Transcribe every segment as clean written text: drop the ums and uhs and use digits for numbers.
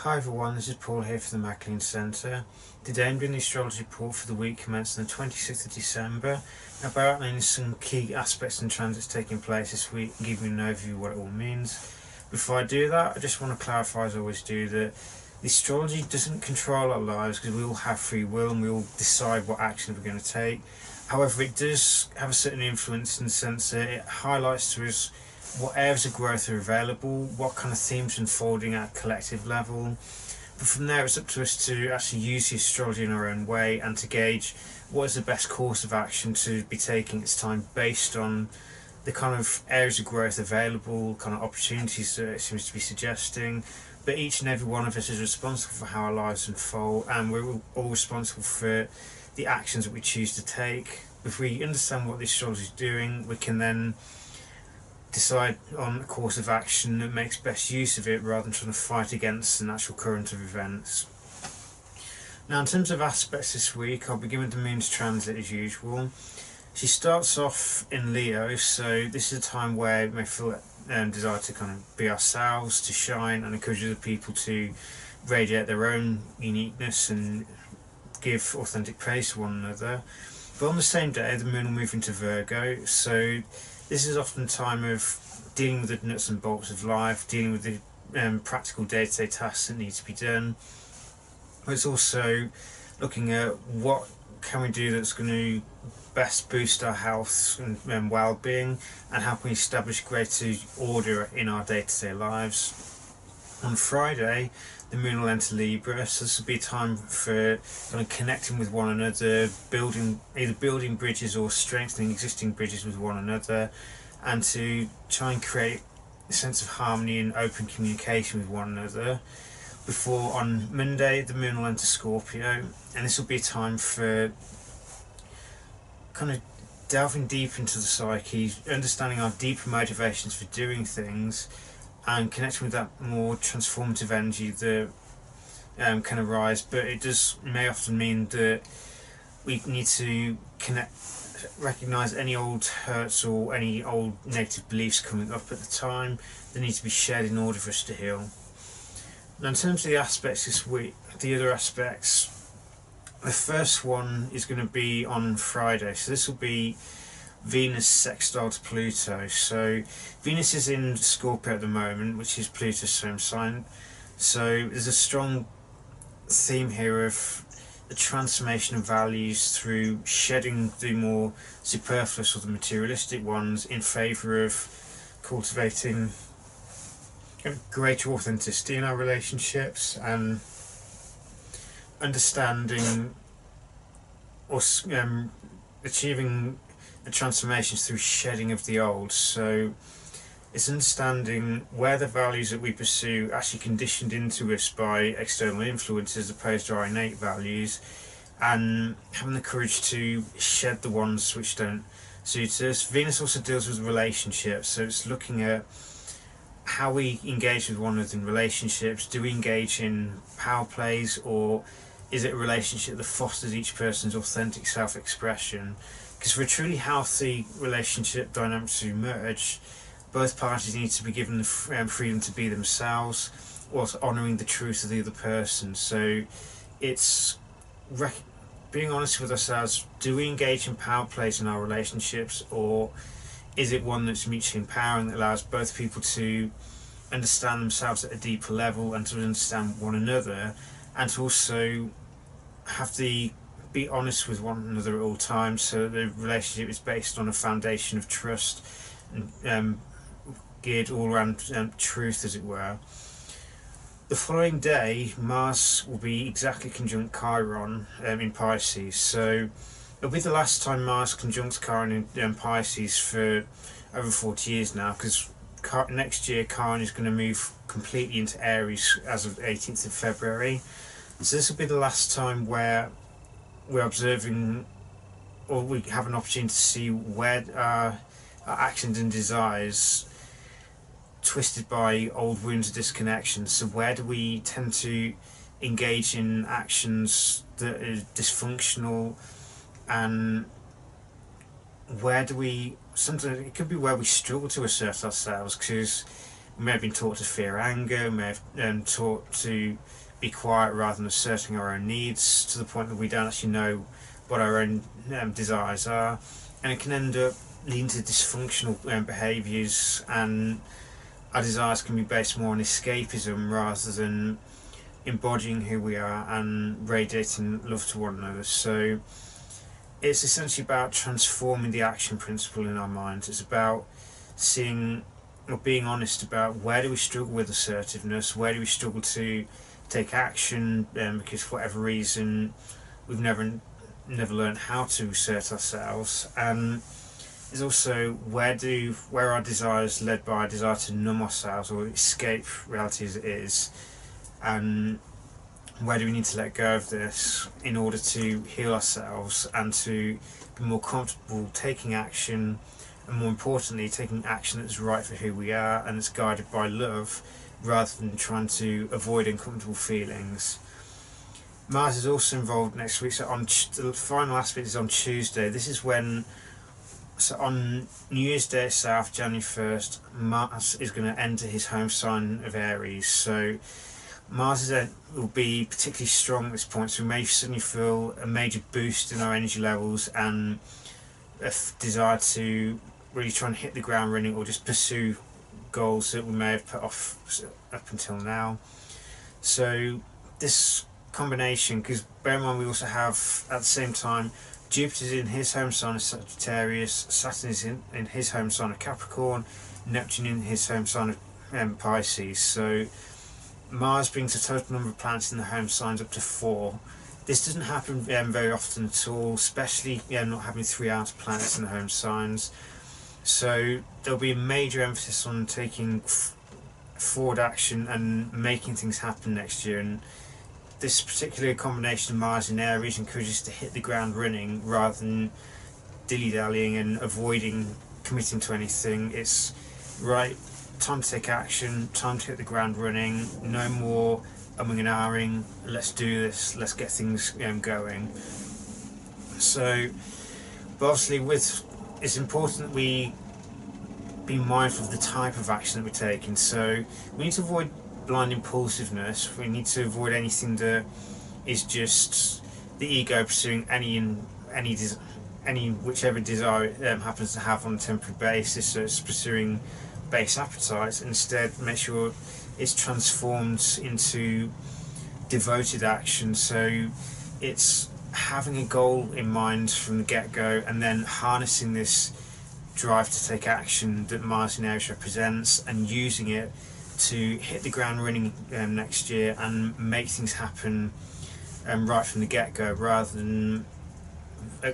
Hi everyone, this is Paul here for the Maclean Centre. Today I'm doing the astrology report for the week commencing the 26th of December. About outlining some key aspects and transits taking place this week and giving you an overview of what it all means. Before I do that, I just want to clarify, as I always do, that the astrology doesn't control our lives because we all have free will and we all decide what action we're going to take. However, it does have a certain influence in the sense that it highlights to us what areas of growth are available, what kind of themes are unfolding at a collective level. But from there it's up to us to actually use the astrology in our own way and to gauge what is the best course of action to be taking its time based on the kind of areas of growth available, kind of opportunities that it seems to be suggesting. But each and every one of us is responsible for how our lives unfold, and we're all responsible for the actions that we choose to take. If we understand what the astrology is doing, we can then decide on a course of action that makes best use of it rather than trying to fight against the natural current of events. Now, in terms of aspects this week, I'll begin with the moon's transit as usual. She starts off in Leo, so this is a time where we may feel desire to kind of be ourselves, to shine, and encourage other people to radiate their own uniqueness and give authentic praise to one another. But on the same day, the moon will move into Virgo, so this is often a time of dealing with the nuts and bolts of life, dealing with the practical day-to-day tasks that need to be done. But it's also looking at what can we do that's going to best boost our health and well-being, and how can we establish greater order in our day-to-day lives. On Friday, the moon will enter Libra, so this will be a time for kind of connecting with one another, either building bridges or strengthening existing bridges with one another, and to try and create a sense of harmony and open communication with one another. Before, on Monday, the moon will enter Scorpio, and this will be a time for kind of delving deep into the psyche, understanding our deeper motivations for doing things, and connecting with that more transformative energy that can arise. But it may often mean that we need to recognise any old hurts or any old negative beliefs coming up at the time that need to be shared in order for us to heal. Now, in terms of the aspects this week, the other aspects, the first one is going to be on Friday, so this will be Venus sextile to Pluto. So Venus is in Scorpio at the moment, which is Pluto's home sign. So there's a strong theme here of the transformation of values through shedding the more superfluous or the materialistic ones in favour of cultivating greater authenticity in our relationships and understanding or achieving the transformations through shedding of the old. So it's understanding where the values that we pursue are actually conditioned into us by external influences as opposed to our innate values, and having the courage to shed the ones which don't suit us. Venus also deals with relationships, so it's looking at how we engage with one another in relationships. Do we engage in power plays, or is it a relationship that fosters each person's authentic self-expression? Because for a truly healthy relationship dynamic to emerge, both parties need to be given the freedom to be themselves whilst honouring the truth of the other person. So it's being honest with ourselves. Do we engage in power plays in our relationships, or is it one that's mutually empowering, that allows both people to understand themselves at a deeper level and to understand one another, and to also be honest with one another at all times, so the relationship is based on a foundation of trust and geared all around truth, as it were. The following day, Mars will be exactly conjunct Chiron in Pisces, so it'll be the last time Mars conjuncts Chiron in Pisces for over 40 years now, because next year Chiron is going to move completely into Aries as of 18th of February. So this will be the last time where we're observing, or we have an opportunity to see where our actions and desires twisted by old wounds of disconnection. So where do we tend to engage in actions that are dysfunctional, and where do we, sometimes it could be where we struggle to assert ourselves, because We may have been taught to fear anger, we may have taught to be quiet rather than asserting our own needs, to the point that we don't actually know what our own desires are, and it can end up leading to dysfunctional behaviours, and our desires can be based more on escapism rather than embodying who we are and radiating love to one another. So it's essentially about transforming the action principle in our minds. It's about seeing or being honest about where do we struggle with assertiveness, where do we struggle to take action because for whatever reason we've never learned how to assert ourselves, and is also where our desires led by a desire to numb ourselves or escape reality as it is, and where do we need to let go of this in order to heal ourselves and to be more comfortable taking action, and more importantly taking action that's right for who we are and that's guided by love rather than trying to avoid uncomfortable feelings. Mars is also involved next week, so on the final aspect is on Tuesday. This is when, so on New Year's Day itself, January 1st, Mars is going to enter his home sign of Aries. So Mars will be particularly strong at this point, so we may suddenly feel a major boost in our energy levels and a desire to really try and hit the ground running or just pursue goals that we may have put off up until now. So this combination, because bear in mind we also have at the same time Jupiter's in his home sign of Sagittarius, Saturn is in his home sign of Capricorn, Neptune in his home sign of Pisces. So Mars brings a total number of planets in the home signs up to 4. This doesn't happen very often at all, especially not having 3 outer planets in the home signs. So there'll be a major emphasis on taking forward action and making things happen next year, and this particular combination of Mars and Aries encourages us to hit the ground running rather than dilly-dallying and avoiding committing to anything. It's right, time to take action, time to hit the ground running, no more umming and ahhing, let's do this, let's get things going. So, but obviously it's important that we be mindful of the type of action that we're taking. So we need to avoid blind impulsiveness. We need to avoid anything that is just the ego pursuing any whichever desire it happens to have on a temporary basis. So it's pursuing base appetites. Instead, make sure it's transformed into devoted action. So it's having a goal in mind from the get-go, and then harnessing this drive to take action that Mars in Aries represents, and using it to hit the ground running next year and make things happen right from the get-go, rather than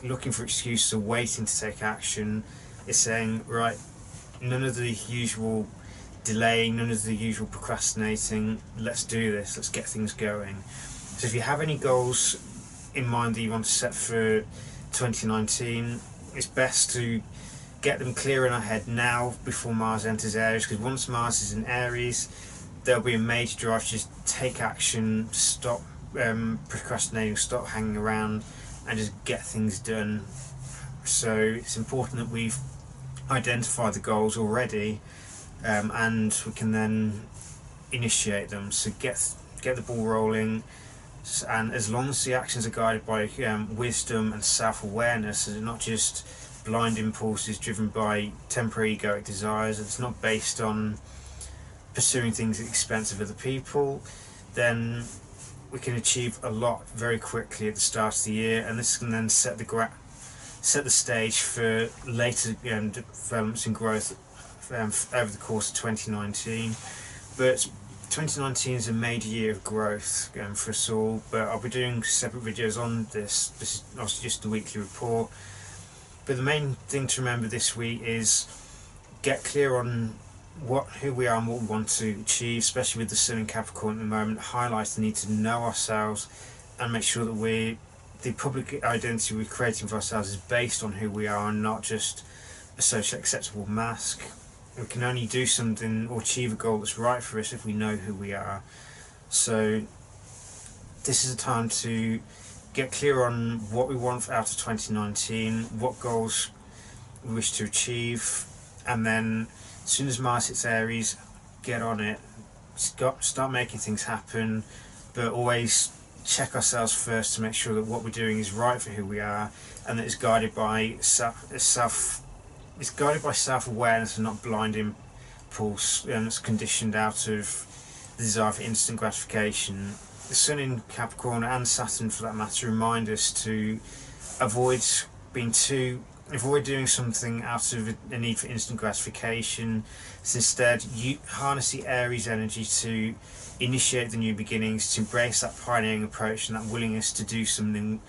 looking for excuses or waiting to take action. It's saying, right, none of the usual delaying, none of the usual procrastinating, let's do this, let's get things going. So if you have any goals in mind that you want to set for 2019, it's best to get them clear in our head now before Mars enters Aries, because once Mars is in Aries there'll be a major drive to just take action, stop procrastinating, stop hanging around, and just get things done. So it's important that we've identified the goals already, and we can then initiate them. So get the ball rolling, and as long as the actions are guided by wisdom and self-awareness, and not just blind impulses driven by temporary egoic desires, it's not based on pursuing things at the expense of other people, then we can achieve a lot very quickly at the start of the year, and this can then set the stage for later developments and growth over the course of 2019. But 2019 is a major year of growth for us all, but I'll be doing separate videos on this. This is obviously just a weekly report. But the main thing to remember this week is get clear on who we are and what we want to achieve, especially with the Sun in Capricorn at the moment. Highlights the need to know ourselves and make sure that the public identity we're creating for ourselves is based on who we are and not just a socially acceptable mask. We can only do something or achieve a goal that's right for us if we know who we are. So this is a time to get clear on what we want out of 2019, what goals we wish to achieve, and then as soon as Mars hits Aries, get on it, start making things happen, but always check ourselves first to make sure that what we're doing is right for who we are, and that it's guided by self-awareness and not blind impulse, and it's conditioned out of the desire for instant gratification. The Sun in Capricorn, and Saturn for that matter, remind us to avoid doing something out of a need for instant gratification. So instead, you harness the Aries energy to initiate the new beginnings, to embrace that pioneering approach and that willingness to do something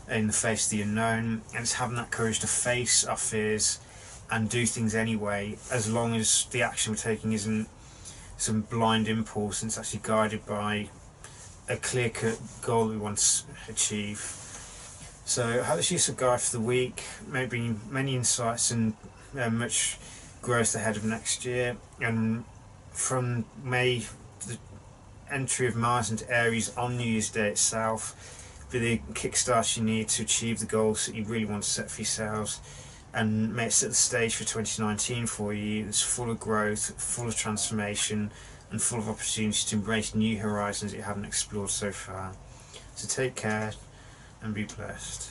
in the face of the unknown, and it's having that courage to face our fears and do things anyway, as long as the action we're taking isn't some blind impulse and it's actually guided by a clear-cut goal that we want to achieve. So how this useful guide for the week, maybe many insights and much growth ahead of next year. And from May, the entry of Mars into Aries on New Year's Day itself be the kickstart you need to achieve the goals that you really want to set for yourselves, and may it set the stage for 2019 for you. It's full of growth, full of transformation, and full of opportunities to embrace new horizons that you haven't explored so far. So take care and be blessed.